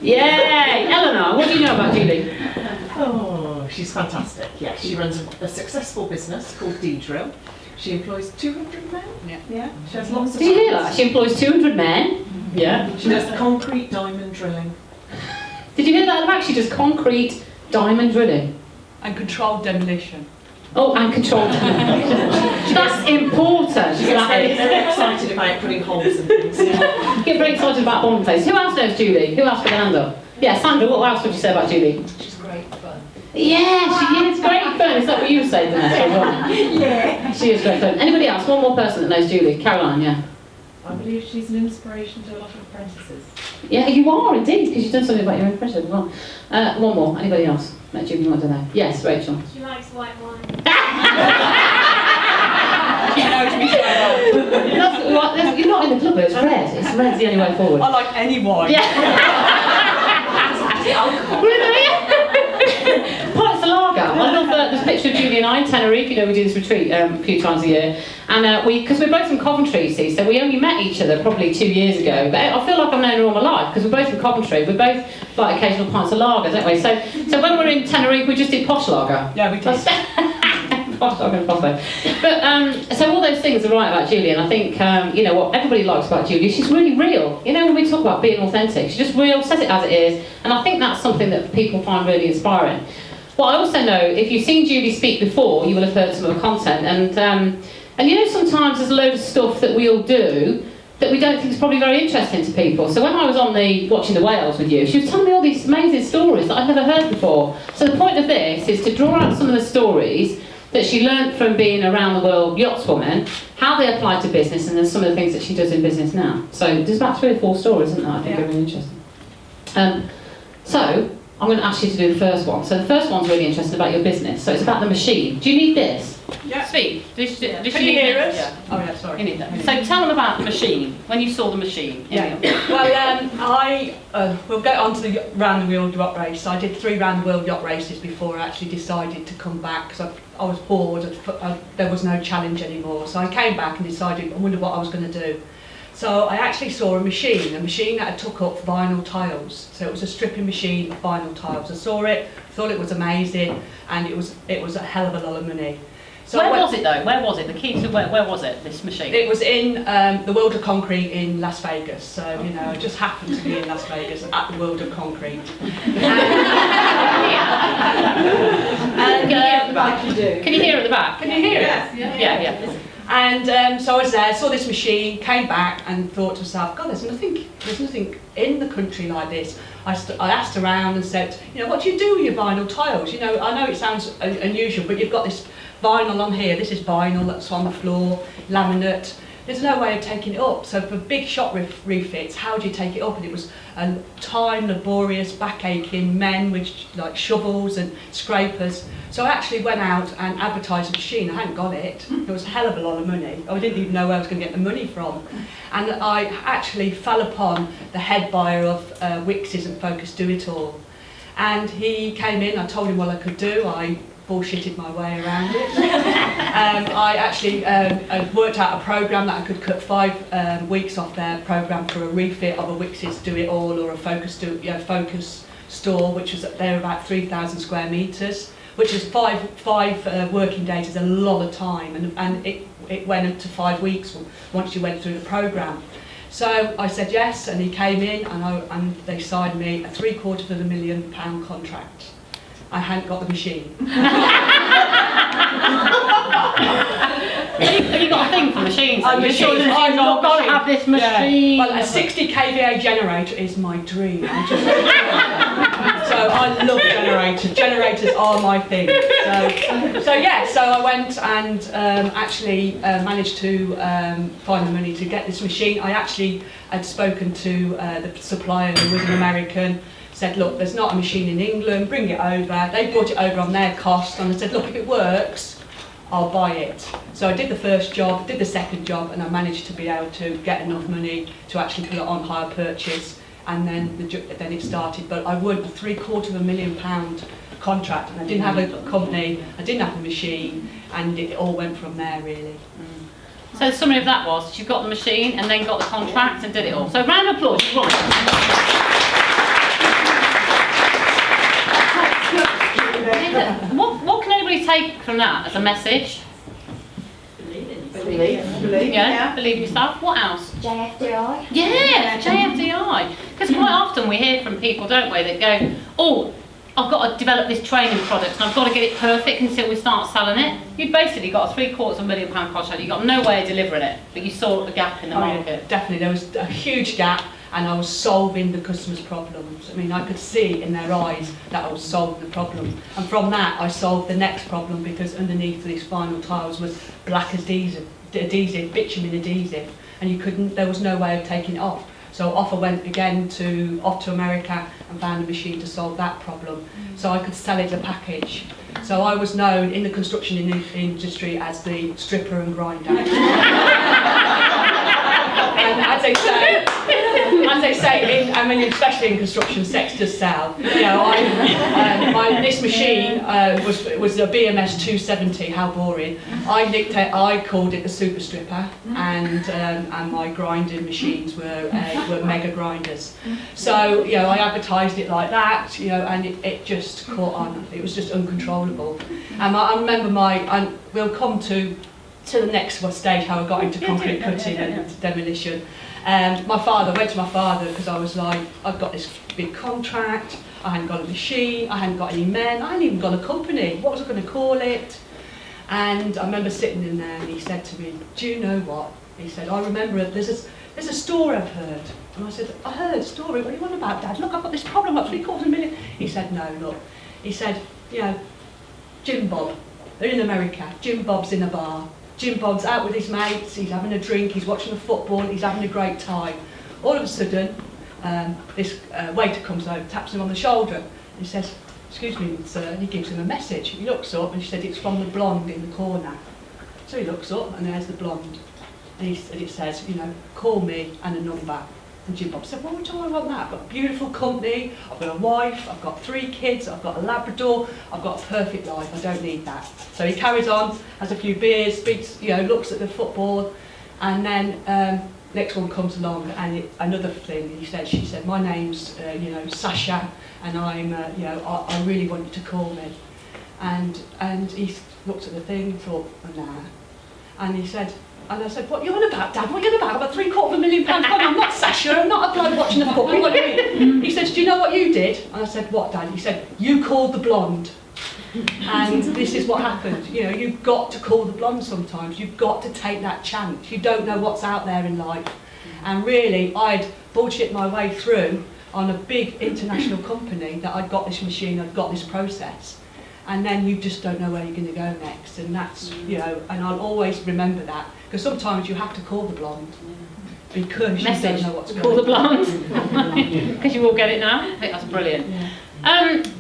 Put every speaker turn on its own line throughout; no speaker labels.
Yay! Eleanor, what do you know about Julie?
Oh, she's fantastic. Yeah, she runs a successful business called D-Drill. She employs 200 men. Yeah. She has lots of.
Do you hear that? She employs 200 men. Yeah.
She does concrete diamond drilling.
Did you hear that? She does concrete diamond drilling.
And controlled demolition.
Oh, and controlled demolition. That's important.
She gets very excited about putting holes in things.
Get very excited about bombing places. Who else knows Julie? Who else put their hand up? Yeah, Sandra, what else would you say about Julie?
She's great fun.
Yeah, she is great fun. Is that what you would say, Vanessa?
Yeah.
She is great fun. Anybody else? One more person that knows Julie. Caroline, yeah.
I believe she's an inspiration to a lot of apprentices.
Yeah, you are indeed, because you've done something about your impression as well. One more. Anybody else? That Julie might know. Yes, Rachel.
She likes white wine.
You're not in the club, but it's red. It's red's the only way forward.
I like any wine.
Really? Pints of lager. I love this picture of Julie and I in Tenerife. You know, we do this retreat a few times a year. And because we're both from Coventry, you see, so we only met each other probably 2 years ago. But I feel like I've known her all my life, because we're both from Coventry. We're both like occasional pints of lager, don't we? So when we're in Tenerife, we just did posh lager.
Yeah, we did.
Posh lager and coffee. But, so all those things are right about Julie, and I think, you know, what everybody likes about Julie, she's really real. You know, when we talk about being authentic, she's just real, says it as it is, and I think that's something that people find really inspiring. What I also know, if you've seen Julie speak before, you will have heard some of her content, and you know, sometimes there's a load of stuff that we all do that we don't think is probably very interesting to people. So when I was on watching the Wales with you, she was telling me all these amazing stories that I'd never heard before. So the point of this is to draw out some of the stories that she learned from being around the world yachtswoman, how they apply to business, and then some of the things that she does in business now. So there's about 3 or 4 stories, isn't there? I think are really interesting. So I'm going to ask you to do the first one. So the first one's really interesting about your business. So it's about the machine. Do you need this?
Yeah.
Speak. Can
you hear us?
Yeah.
Oh yeah, sorry.
You need that. So tell them about the machine. When you saw the machine.
Yeah. Well, we'll get on to the round the world yacht race. I did 3 round the world yacht races before I actually decided to come back, because I was bored. There was no challenge anymore. So I came back and decided I wonder what I was going to do. So I actually saw a machine that took up vinyl tiles. So it was a stripping machine of vinyl tiles. I saw it, thought it was amazing, and it was a hell of a lot of money. So
where was it though? Where was it? The key to where was it, this machine?
It was in the World of Concrete in Las Vegas. So, you know, I just happened to be in Las Vegas at the World of Concrete.
Can you hear at the back? Can you hear at the back?
Can you hear it?
Yeah.
And so I was there, saw this machine, came back and thought to myself, God, there's nothing in the country like this. I asked around and said, you know, what do you do with your vinyl tiles? You know, I know it sounds unusual, but you've got this vinyl on here, this is vinyl that's on the floor, laminate. There's no way of taking it up. So for big shop refits, how do you take it up? And it was a time laborious, back-aching men with like shovels and scrapers. So I actually went out and advertised the machine. I hadn't got it. It was a hell of a lot of money. I didn't even know where I was going to get the money from. And I actually fell upon the head buyer of Wickes and Focus Do It All. And he came in, I told him what I could do. I bullshitted my way around it. I actually worked out a programme that I could cut 5 weeks off their programme for a refit of a Wickes Do It All or a Focus store, which was there about 3,000 square metres, which is 5 working days is a lot of time, and it went up to 5 weeks once you went through the programme. So I said yes, and he came in, and they signed me a £750,000 contract. I hadn't got the machine.
Have you got a thing for machines?
I've
got to have this machine.
Yeah. Well, a 60 kVA generator is my dream. So I love generators. Generators are my thing. So I went and actually managed to find the money to get this machine. I actually had spoken to the supplier, who was an American. Said, look, there's not a machine in England, bring it over. They brought it over on their cost, and I said, look, if it works, I'll buy it. So I did the first job, did the second job, and I managed to be able to get enough money to actually put it on hire purchase, and then it started. But I won a £750,000 contract, and I didn't have a company, I didn't have a machine, and it all went from there, really.
So the summary of that was, you got the machine, and then got the contract, and did it all. So round of applause, you've won. from that as a message?
Believe.
Yeah, believe in yourself. What else?
JFDI.
Yeah, JFDI. Because quite often we hear from people, don't we, that go, oh, I've got to develop this training product and I've got to get it perfect until we start selling it. You've basically got a £750,000 contract, you've got no way of delivering it, but you saw a gap in the market.
Definitely, there was a huge gap, and I was solving the customers' problems. I mean, I could see in their eyes that I was solving the problem. And from that, I solved the next problem, because underneath these final tiles was black adhesive, bitumen adhesive, and there was no way of taking it off. So off I went again off to America and found a machine to solve that problem. So I could sell it as a package. So I was known in the construction industry as the stripper and grinder. And as they say, especially in construction, sex does sell. You know, this machine was a BMS 270. How boring! I called it the super stripper, and my grinding machines were mega grinders. So you know, I advertised it like that. You know, and it just caught on. It was just uncontrollable. And I remember we'll come to the next stage, how I got into concrete cutting and demolition. I went to my father because I was like, I've got this big contract, I hadn't got a machine, I hadn't got any men, I hadn't even got a company, what was I going to call it? And I remember sitting in there and he said to me, do you know what? He said, I remember there's a story I've heard. And I said, I heard a story, what are you on about, Dad? Look, I've got this problem, I've got $750,000. He said, no, look. He said, you know, Jim Bob, they're in America, Jim Bob's in a bar. Jim Bob's out with his mates, he's having a drink, he's watching the football, he's having a great time. All of a sudden, this waiter comes over, taps him on the shoulder, and he says, excuse me, sir, and he gives him a message. He looks up and he said, it's from the blonde in the corner. So he looks up and there's the blonde. And it says, you know, call me and a number. And Jim Bob said, well, what do I want that? I've got a beautiful company, I've got a wife, I've got 3 kids, I've got a Labrador, I've got a perfect life, I don't need that. So he carries on, has a few beers, speaks, you know, looks at the football, and then next one comes along, and another thing she said, my name's, you know, Sasha, and I'm, you know, I really want you to call me. And he looked at the thing and thought, oh, nah. And he said, and I said, what are you on about, Dad? What are you on about? I've got £750,000. I'm not Sasha, I'm not a bloke watching the football. What do you mean? He said, do you know what you did? And I said, what, Dad? He said, you called the blonde. And this is what happened. You know, you've got to call the blonde sometimes. You've got to take that chance. You don't know what's out there in life. And really, I'd bullshit my way through on a big international company that I'd got this machine, I'd got this process. And then you just don't know where you're going to go next. And that's, you know, and I'll always remember that. Because sometimes you have to call the blonde. Because you don't know what's going on.
Call the blonde. Because you will get it now. I think that's brilliant.
Yeah.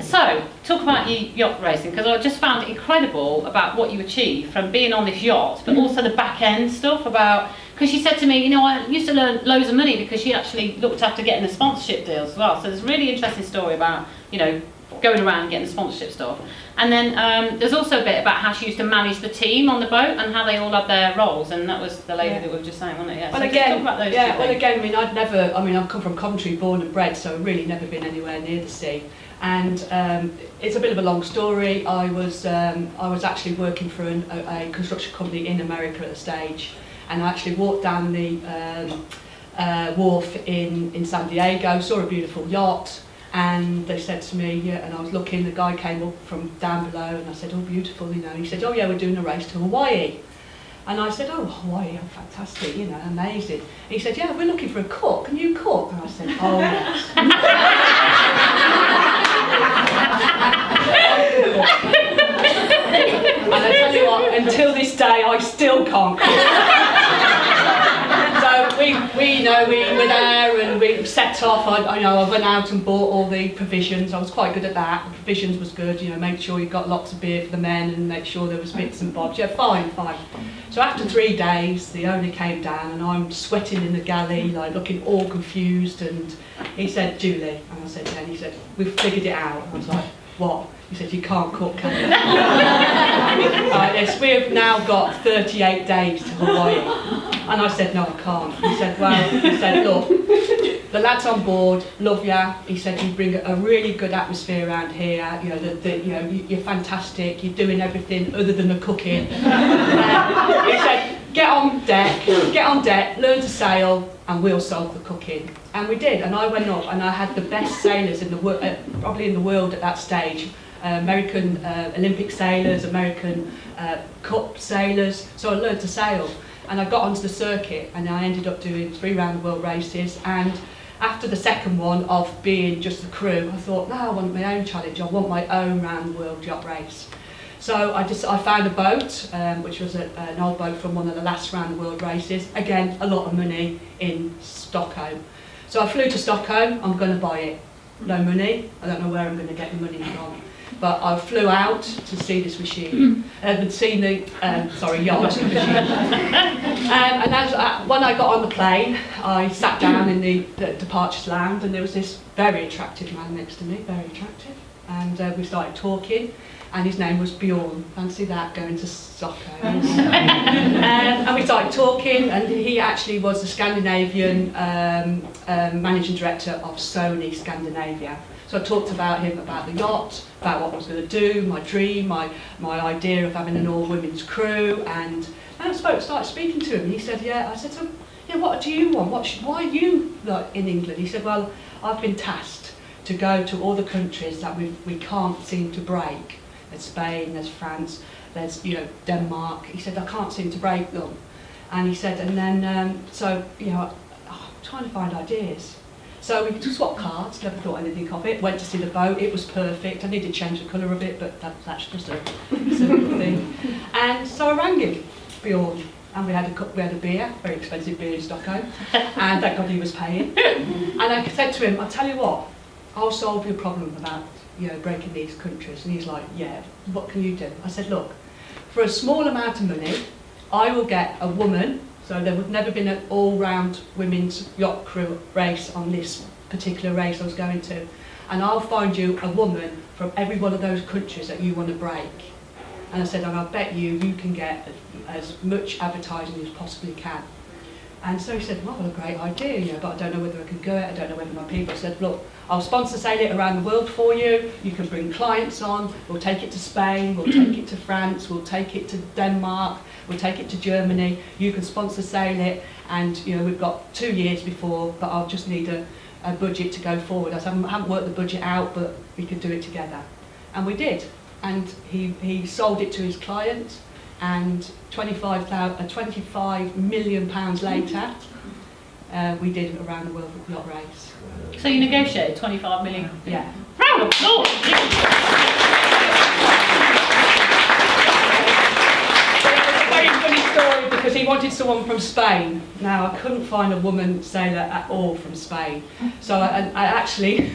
So, talk about your yacht racing, because I just found it incredible about what you achieved from being on this yacht, but also the back end stuff about, because she said to me, you know, I used to earn loads of money because she actually looked after getting the sponsorship deals as well. So there's a really interesting story about, you know, going around and getting the sponsorship stuff. And then there's also a bit about how she used to manage the team on the boat and how they all had their roles, and that was the lady that we were just saying, wasn't it? Yeah.
Well,
so
again,
talk about those
yeah.
two
Well,
things.
again, I've come from Coventry, born and bred, so I've really never been anywhere near the sea. And it's a bit of a long story. I was actually working for a construction company in America at the stage, and I actually walked down the wharf in San Diego, saw a beautiful yacht. And they said to me, yeah, and I was looking, the guy came up from down below, and I said, oh, beautiful, you know. He said, oh, yeah, we're doing a race to Hawaii. And I said, oh, Hawaii, oh, fantastic, you know, amazing. He said, yeah, we're looking for a cook. Can you cook? And I said, oh, yes. And I tell you what, until this day, I still can't cook. So we were there and we set off. I went out and bought all the provisions. I was quite good at that. The provisions was good. You know, make sure you got lots of beer for the men and make sure there was bits and bobs. Yeah, fine. So after 3 days, the owner came down and I'm sweating in the galley, like looking all confused. And he said, Julie, and I said, yeah. And he said, we've figured it out. And I was like, what? He said, you can't cook, can you? Yes, we have now got 38 days to Hawaii. And I said, no, I can't. He said, look, the lads on board love ya. He said you bring a really good atmosphere around here. You know, you're fantastic. You're doing everything other than the cooking. He said, get on deck, learn to sail, and we'll solve the cooking. And we did. And I went up, and I had the best sailors in the probably in the world at that stage. American Olympic sailors, American Cup sailors. So I learned to sail. And I got onto the circuit, and I ended up doing 3 round the world races. And after the second one of being just the crew, I thought, no, I want my own challenge. I want my own round the world yacht race. So I found a boat, which was an old boat from one of the last round the world races. Again, a lot of money in Stockholm. So I flew to Stockholm. I'm going to buy it. No money. I don't know where I'm going to get the money from. But I flew out to see this machine, and seen the yacht machine. And when I got on the plane, I sat down in the departures lounge, and there was this very attractive man next to me, very attractive. And we started talking, and his name was Bjorn. Fancy that, going to Stockholm. And we started talking, and he actually was the Scandinavian managing director of Sony Scandinavia. So I talked about him, about the yacht, about what I was going to do, my dream, my idea of having an all-women's crew, and I started speaking to him. And he said, I said to him, what do you want? Why are you in England? He said, well, I've been tasked to go to all the countries that we can't seem to break. There's Spain, there's France, there's Denmark. He said, I can't seem to break them. And he said, and then, I'm trying to find ideas. So we swapped cards, never thought anything of it, went to see the boat, it was perfect. I needed to change the colour of it, but that's just a simple thing. And so I rang him, Bjorn, and we had a beer, very expensive beer in Stockholm, and thank God he was paying. And I said to him, I'll tell you what, I'll solve your problem about breaking these countries. And he's like, yeah, what can you do? I said, look, for a small amount of money, I will get a woman. So there would never been an all-round women's yacht crew race on this particular race I was going to. And I'll find you a woman from every one of those countries that you want to break. And I said, and I'll bet you can get as much advertising as you possibly can. And so he said, well, what a great idea, but I don't know whether I can go it, I don't know whether my people. I said, look, I'll sponsor sail it around the world for you, you can bring clients on, we'll take it to Spain, we'll take it to France, we'll take it to Denmark, we'll take it to Germany, you can sponsor sail it, and we've got 2 years before, but I'll just need a budget to go forward. I said, I haven't worked the budget out, but we could do it together. And we did, and he sold it to his client, and 25 million pounds later, we did a round the world yacht race.
So you negotiated 25 million?
Yeah.
Round of applause!
It's a very funny story because he wanted someone from Spain. Now, I couldn't find a woman sailor at all from Spain. So I actually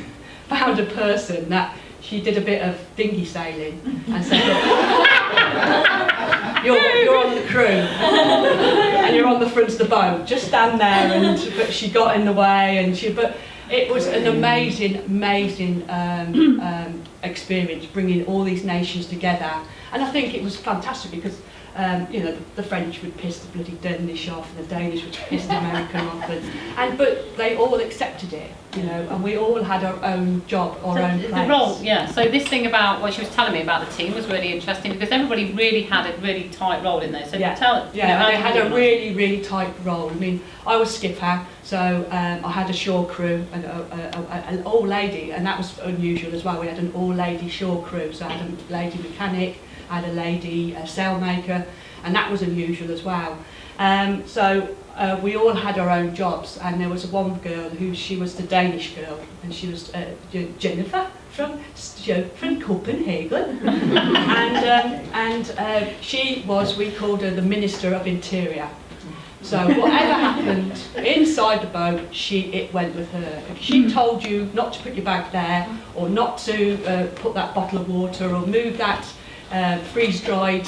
found a person that she did a bit of dinghy sailing and said, look, you're on the crew and you're on the front of the boat, just stand there. But she got in the way, but it was an amazing experience, bringing all these nations together. And I think it was fantastic because the French would piss the bloody Danish off, and the Danish would piss the American off, but they all accepted it, and we all had our own job, our own place.
The role, yeah. So this thing about what she was telling me about the team was really interesting because everybody really had a really tight role in there. So
yeah,
tell
they had a really tight role. I mean, I was skipper, so I had a shore crew, and an all-lady, and that was unusual as well. We had an all-lady shore crew, so I had a lady mechanic, I had a lady sailmaker, and that was unusual as well. So we all had our own jobs, and there was one girl she was the Danish girl, and she was Jennifer from Copenhagen, and she was, we called her the Minister of Interior. So whatever happened inside the boat, it went with her. If she told you not to put your bag there, or not to put that bottle of water, or move that freeze-dried,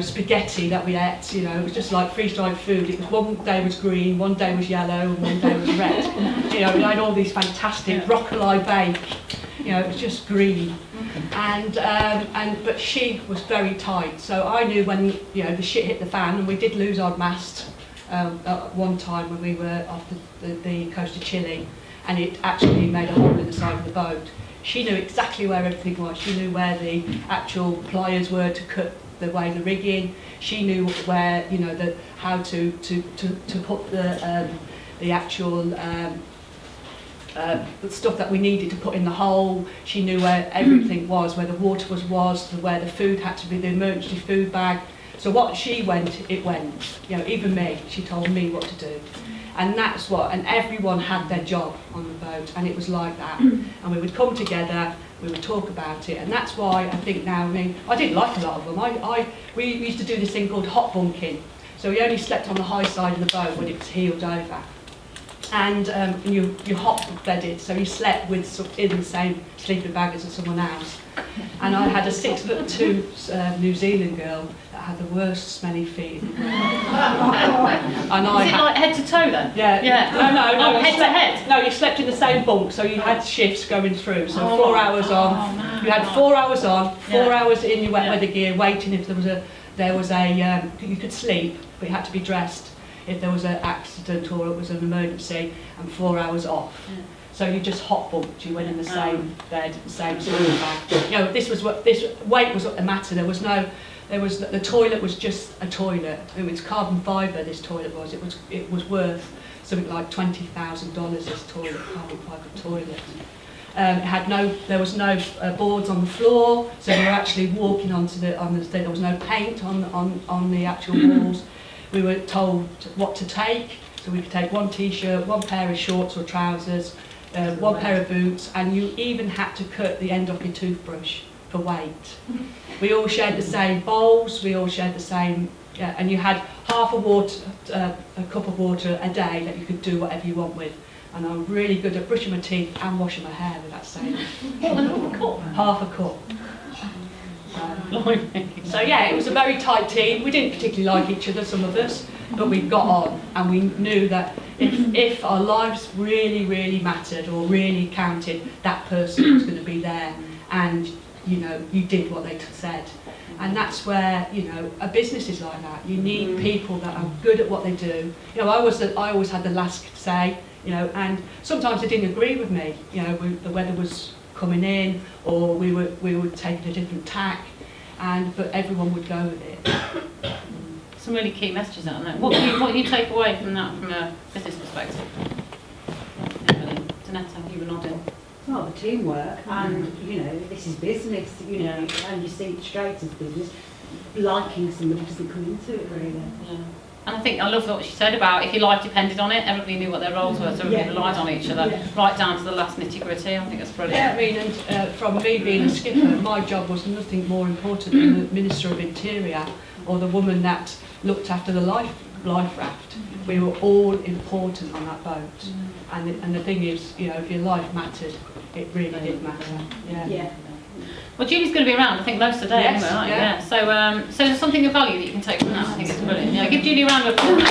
spaghetti that we ate, it was just like freeze-dried food. It was one day was green, one day was yellow, and one day was red. We had all these fantastic broccoli bake. It was just green. But she was very tight. So I knew when the shit hit the fan, and we did lose our mast at one time when we were off the coast of Chile. and it actually made a hole in the side of the boat. She knew exactly where everything was. She knew where the actual pliers were to cut the way the rigging. She knew where, you know, how to put the actual the stuff that we needed to put in the hole. She knew where everything was, where the water was, where the food had to be, the emergency food bag. So what she went, it went. You know, even me, she told me what to do. And that's what, and everyone had their job on the boat, and it was like that. And we would come together, we would talk about it, and that's why I think now, I mean, I didn't like a lot of them. We used to do this thing called hot bunking. So we only slept on the high side of the boat when it was heeled over. And you hot bedded, so you slept in the same sleeping bag as someone else. And I had a 6'2" New Zealand girl that had the worst smelly feet in the world. And
Is it like head to toe then?
Yeah.
Yeah.
No.
Oh, head to head?
No, you slept in the same bunk, so you had shifts going through. So
Oh.
4 hours on.
Oh, no.
You had 4 hours on, 4
Yeah.
hours in your wet
Yeah.
weather gear, waiting if there was a you could sleep, but you had to be dressed if there was an accident or it was an emergency, and 4 hours off.
Yeah.
So you just hot bunked. You went in the same bed, the same sleeping bag. You know, this weight was what mattered. The toilet was just a toilet. It was carbon fibre. This toilet was. It was worth something like $20,000. This toilet, carbon fibre toilet. There was no boards on the floor, so you were actually walking there was no paint on the actual walls. We were told what to take, so we could take one t-shirt, one pair of shorts or trousers, one pair of boots, and you even had to cut the end off your toothbrush for weight. We all shared the same bowls, we all shared the same, and you had half a cup of water a day that you could do whatever you want with. And I'm really good at brushing my teeth and washing my hair with that same. Half a cup. So yeah, it was a very tight team. We didn't particularly like each other, some of us, but we got on, and we knew that if our lives really, really mattered or really counted, that person was going to be there, and you know, you did what they said. And that's where, you know, a business is like that. You need people that are good at what they do. You know, I always had the last say, you know, and sometimes they didn't agree with me. You know, the weather was coming in, or we would take a different tack, but everyone would go with it.
Some really key messages out of that. What do you take away from that from a business perspective? Emily, Danetta, you were nodding.
Well, the teamwork, and you know, this is business, you know, and you see it straight as business. Liking somebody doesn't come into it really.
Yeah. And I think I love what she said about if your life depended on it, everybody knew what their roles were, so everybody relied on each other, right down to the last nitty gritty. I think that's brilliant.
Yeah, I mean, and from me being a skipper, my job was nothing more important than the Minister of Interior or the woman that looked after the life raft. We were all important on that boat. And the thing is, you know, if your life mattered, it really did matter. Yeah.
Well, Julie's going to be around, I think, most of the day,
Yes,
anyway, aren't you?
yeah.
So there's something of value that you can take from that. I think it's brilliant. Yeah, give Julie a round of applause.